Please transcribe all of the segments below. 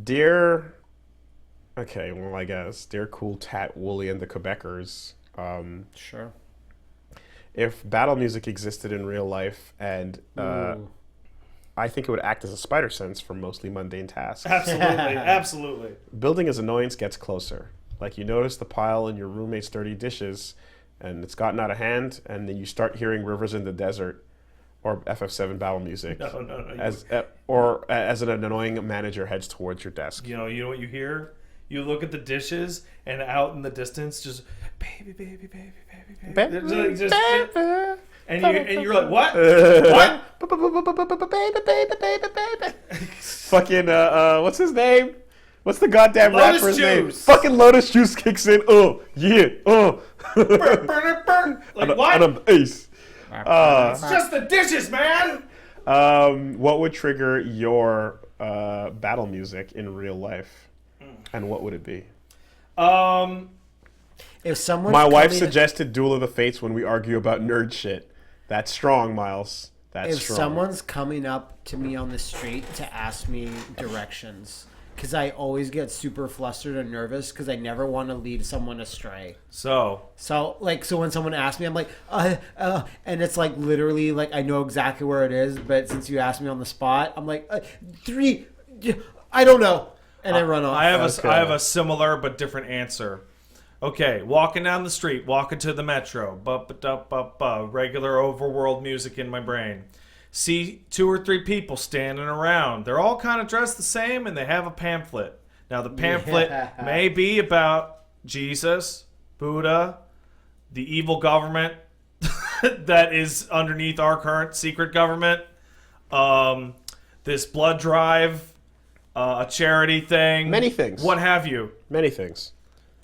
Dear, okay, well, I guess, dear Cool Tat Wooly and the Quebecers, Sure. if battle music existed in real life and Ooh. I think it would act as a spider sense for mostly mundane tasks. Absolutely, absolutely. Building as annoyance gets closer. Like you notice the pile in your roommate's dirty dishes and it's gotten out of hand, and then you start hearing Rivers in the Desert or FF7 battle music No. as an annoying manager heads towards your desk. You know what you hear? You look at the dishes, and out in the distance, just baby, baby, baby, baby, baby. And you're like, what? What? Fucking what's his name? What's the goddamn Lotus rapper's name? Juice. Fucking Lotus Juice kicks in. Oh yeah. Oh. Burn. Like what? On the ace. It's just the dishes, man. What would trigger your battle music in real life, and what would it be? If someone My wife suggested Duel of the Fates when we argue about nerd shit. That's strong, Miles. That's if strong. someone's coming up to me on the street to ask me directions, because I always get super flustered and nervous because I never want to lead someone astray. So So when someone asks me, I'm like, and it's like literally like I know exactly where it is, but since you asked me on the spot, I'm like, 3, I don't know, and I run off. I have a similar but different answer. Okay, walking down the street, walking to the metro, regular overworld music in my brain. See 2 or 3 people standing around. They're all kind of dressed the same, and they have a pamphlet. Now, the pamphlet may be about Jesus, Buddha, the evil government that is underneath our current secret government, this blood drive, a charity thing. Many things. What have you. Many things.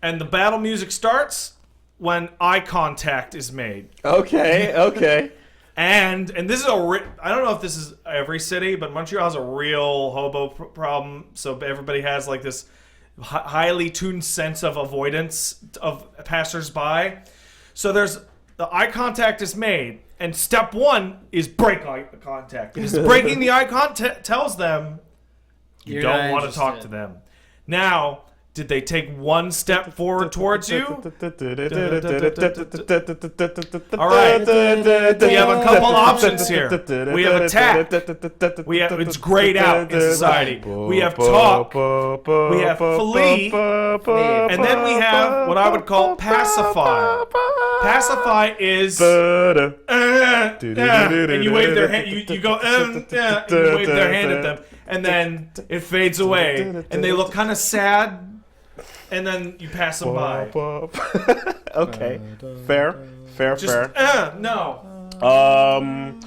And the battle music starts when eye contact is made. Okay. And this is I don't know if this is every city, but Montreal has a real hobo problem. So everybody has like this highly tuned sense of avoidance of passersby. So there's the eye contact is made, and step 1 is break eye contact. Because breaking the eye contact tells them you You're don't not want to talk to interested. them. Now, did they take 1 step forward towards you? All right. We have a couple options here. We have attack. It's grayed out in society. We have talk. We have flee. And then we have what I would call pacify. Pacify is and you wave their hand. You go and you wave their hand at them, and then it fades away, and they look kind of sad. And then you pass them by. Okay. Fair. No.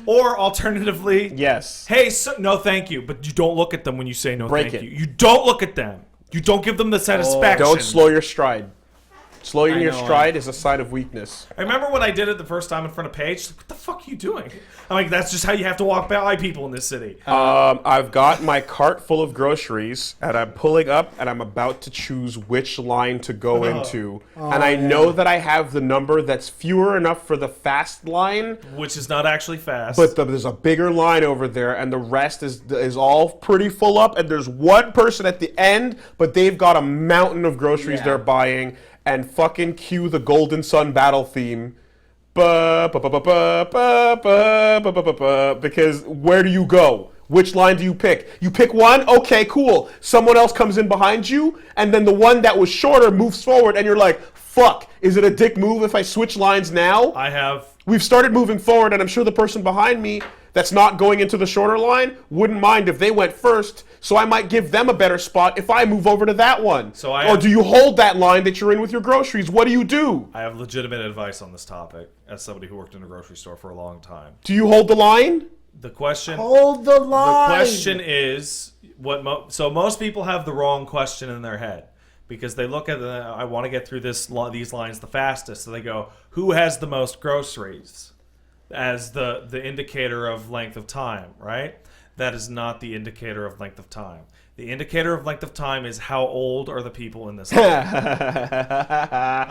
Or alternatively, yes. Hey, no, thank you. But you don't look at them when you say no, Break thank it. you. You don't look at them. You don't give them the satisfaction. Don't slow your stride. Slowing your know, stride is a sign of weakness. I remember when I did it the first time in front of Paige. What the fuck are you doing? I'm like, that's just how you have to walk by people in this city. I've got my cart full of groceries, and I'm pulling up, and I'm about to choose which line to go into. And I know that I have the number that's fewer enough for the fast line, Which is not actually fast. but there's a bigger line over there, and the rest is all pretty full up, and there's one person at the end, but they've got a mountain of groceries Yeah. they're buying, and fucking cue the Golden Sun battle theme. Because where do you go? Which line do you pick? You pick one? Okay, cool. Someone else comes in behind you, and then the one that was shorter moves forward, and you're like, fuck, is it a dick move if I switch lines now? We've started moving forward, and I'm sure the person behind me that's not going into the shorter line wouldn't mind if they went first, so I might give them a better spot if I move over to that one. Or do you hold that line that you're in with your groceries? What do you do? I have legitimate advice on this topic as somebody who worked in a grocery store for a long time. Do you hold the line? The question. Hold the line. The question is so most people have the wrong question in their head because they look at I want to get through these lines the fastest. So they go, who has the most groceries as the indicator of length of time, right? that is not the indicator of length of time. The indicator of length of time is how old are the people in this line.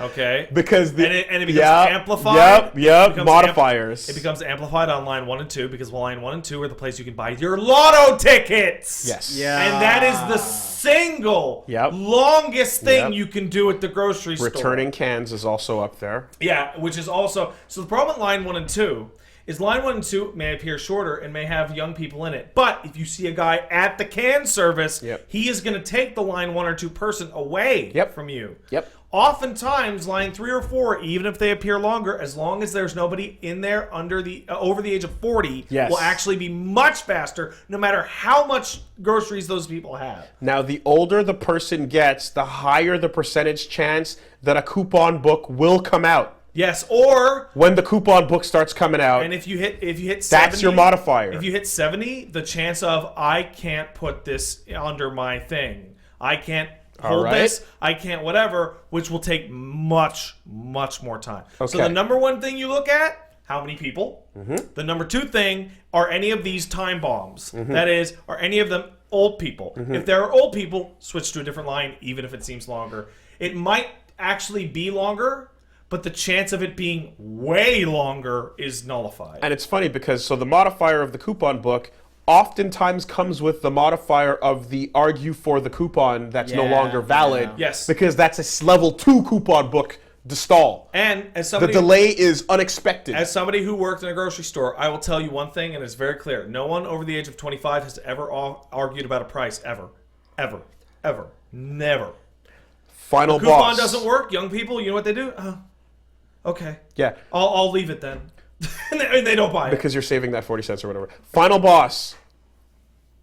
Okay? Because it becomes amplified. Yep. Modifiers. It becomes amplified on line 1 and 2 because line 1 and 2 are the place you can buy your lotto tickets. Yes. Yeah. And that is the single longest thing you can do at the grocery store. Returning cans is also up there. Yeah, which is also... So the problem with line 1 and 2 is line 1 and 2 may appear shorter and may have young people in it. But if you see a guy at the can service, he is going to take the line 1 or 2 person away from you. Yep. Oftentimes, line 3 or 4, even if they appear longer, as long as there's nobody in there over the age of 40, will actually be much faster, no matter how much groceries those people have. Now, the older the person gets, the higher the percentage chance that a coupon book will come out. Yes, or when the coupon book starts coming out. And if you hit 70, that's your modifier. If you hit 70, the chance of I can't put this under my thing. I can't hold this. I can't whatever, which will take much, much more time. Okay. So the number one thing you look at, how many people? Mm-hmm. The number 2 thing, are any of these time bombs? Mm-hmm. That is, are any of them old people? Mm-hmm. If there are old people, switch to a different line, even if it seems longer. It might actually be longer, but the chance of it being way longer is nullified. And it's funny because the modifier of the coupon book oftentimes comes with the modifier of the argue for the coupon that's no longer valid. Yes. Because that's a level 2 coupon book to stall. And as somebody, the delay is unexpected. As somebody who worked in a grocery store, I will tell you one thing, and it's very clear. No one over the age of 25 has ever argued about a price, ever. Ever. Ever. Never. Final the coupon boss. Doesn't work. Young people, you know what they do? Okay. Yeah. I'll leave it then. And they don't buy it. Because you're saving that 40 cents or whatever. Final boss.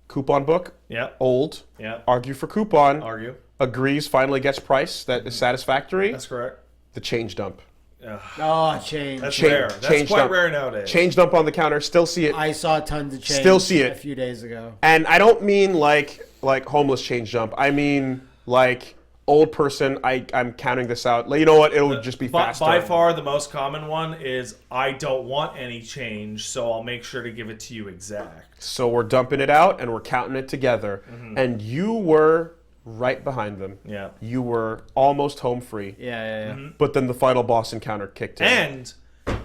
Coupon book. Yeah. Old. Yeah. Argue for coupon. Argue. Agrees, finally gets price that is satisfactory. That's correct. The change dump. Change. That's rare. That's quite rare nowadays. Change dump on the counter. Still see it. I saw tons of change. Still see it. A few days ago. And I don't mean like homeless change dump. I mean like old person. I'm counting this out. You know what? It would just be faster. By far, the most common one is I don't want any change, so I'll make sure to give it to you exact. So we're dumping it out and we're counting it together. Mm-hmm. And you were right behind them. Yeah. You were almost home free. Yeah. Mm-hmm. But then the final boss encounter kicked in. And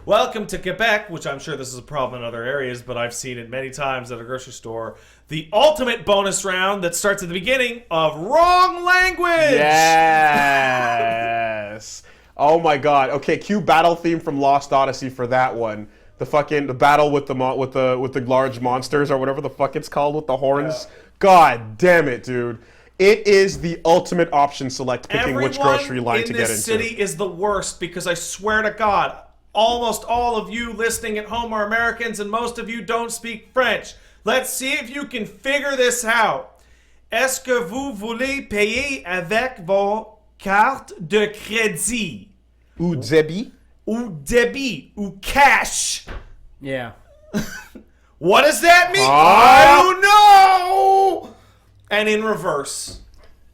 welcome to Quebec, which I'm sure this is a problem in other areas, but I've seen it many times at a grocery store. The ultimate bonus round that starts at the beginning of Wrong Language. Yes. Oh my God. Okay, cue battle theme from Lost Odyssey for that one. The battle with the large monsters or whatever the fuck it's called with the horns. Yeah. God damn it, dude. It is the ultimate option select picking which grocery line to get into. Everyone in this city is the worst because I swear to God, almost all of you listening at home are Americans and most of you don't speak French. Let's see if you can figure this out. Est-ce que vous voulez payer avec vos cartes de crédit? Ou débit? Ou débit? Ou cash? Yeah. What does that mean? I don't know! And in reverse.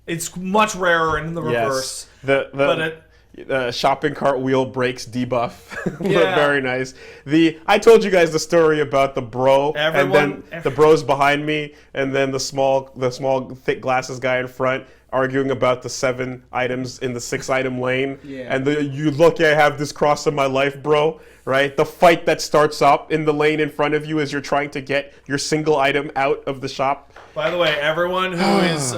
It's much rarer in the reverse. Yes. The shopping cart wheel breaks debuff. Yeah. Very nice. I told you guys the story about the bro and then the bros behind me and then the small thick glasses guy in front arguing about the 7 items in the 6-item lane. Yeah. And you look, I have this cross in my life, bro. Right? The fight that starts up in the lane in front of you as you're trying to get your single item out of the shop. By the way, everyone who is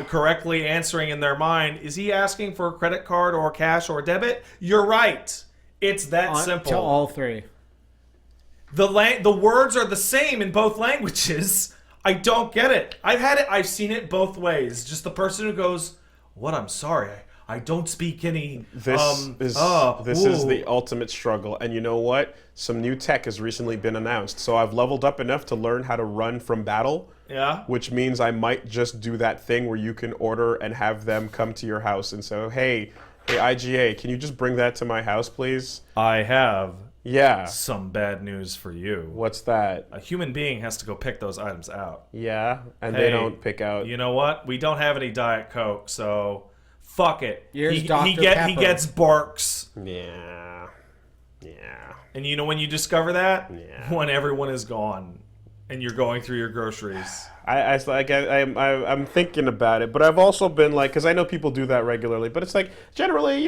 correctly answering in their mind, is he asking for a credit card or cash or debit? You're right. It's that simple. To all 3. The words are the same in both languages. I don't get it. I've seen it both ways. Just the person who goes, "What? I'm sorry. I don't speak any." This is the ultimate struggle. And you know what? Some new tech has recently been announced. So I've leveled up enough to learn how to run from battle. Yeah. Which means I might just do that thing where you can order and have them come to your house and say, hey, IGA, can you just bring that to my house, please? I have some bad news for you. What's that? A human being has to go pick those items out. Yeah, and they don't pick out. You know what? We don't have any Diet Coke, so fuck it. Here's Dr. Pepper. He gets barks. Yeah. And you know when you discover that? Yeah. When everyone is gone. and you're going through your groceries. I'm thinking about it, but I've also been like, because I know people do that regularly, but it's like generally,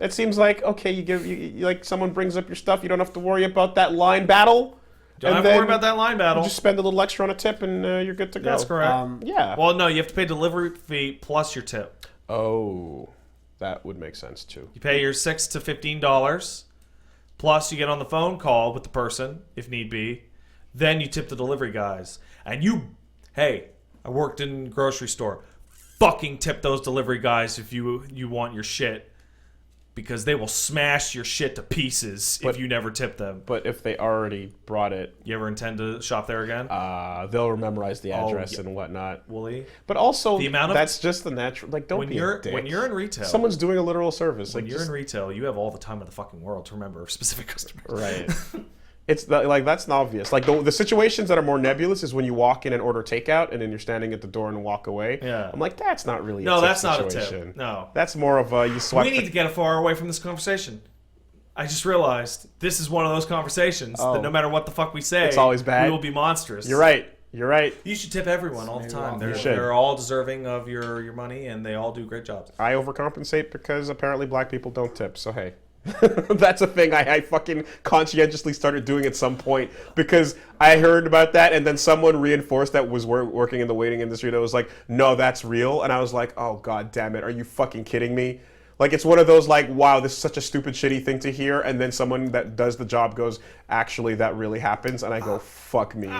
it seems like okay, you like someone brings up your stuff, you don't have to worry about that line battle. Don't have to worry about that line battle. You just spend a little extra on a tip, and you're good to go. That's correct. Yeah. Well, no, you have to pay delivery fee plus your tip. Oh, that would make sense too. You pay your $6 to $15, plus you get on the phone call with the person if need be. Then you tip the delivery guys, and hey, I worked in a grocery store. Fucking tip those delivery guys if you want your shit, because they will smash your shit to pieces if you never tip them. But if they already brought it, you ever intend to shop there again? They'll memorize the address and whatnot. Will he? But also, the amount of, that's just the natural. Like, don't be a dick. When you're in retail, someone's doing a literal service. When you're in retail, you have all the time in the fucking world to remember specific customers. Right. It's that's obvious. Like the situations that are more nebulous is when you walk in and order takeout, and then you're standing at the door and walk away. Yeah. I'm like, that's not really. No, a tip that's situation. not a tip. No. That's more of a you swipe. We need to get far away from this conversation. I just realized this is one of those conversations that no matter what the fuck we say, it's always bad. We will be monstrous. You're right. You're right. You should tip everyone all the time. You should. They're all deserving of your money, and they all do great jobs. I overcompensate because apparently black people don't tip. So hey. That's a thing I fucking conscientiously started doing at some point because I heard about that, and then someone reinforced that was working in the waiting industry that was like, no, that's real. And I was like, oh, god damn it. Are you fucking kidding me? Like, it's one of those like, wow, this is such a stupid, shitty thing to hear. And then someone that does the job goes, actually, that really happens. And I go, fuck me.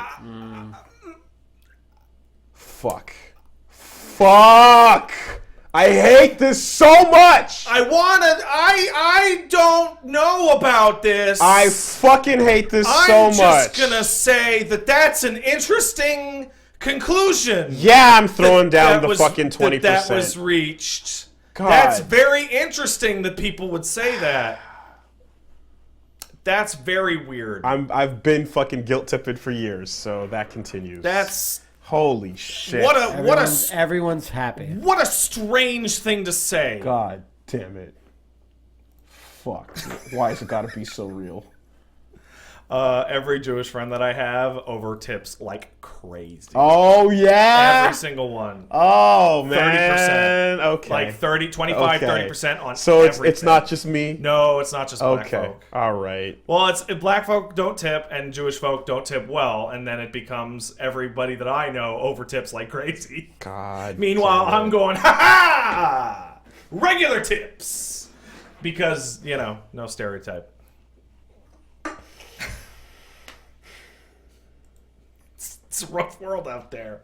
Fuck. I hate this so much. I don't know about this. I fucking hate this so much. I'm just gonna say that's an interesting conclusion. Yeah, I'm throwing down the fucking 20%. That was reached. God. That's very interesting that people would say that. That's very weird. I've been fucking guilt tipped for years, so that continues. That's holy shit. Everyone's happy. What a strange thing to say. God damn it. Fuck. Why has it got to be so real? Every Jewish friend that I have over tips like crazy. Oh, yeah? Every single one. Oh, man. 30%. Okay. Like 30, 25, okay. 30% on so everything. It's not just me? No, it's not just black folk. folk. All right. Well, it's black folk don't tip and Jewish folk don't tip well, and then it becomes everybody that I know over tips like crazy. God. Meanwhile, I'm going, ha-ha! Regular tips! Because, no stereotype. It's a rough world out there.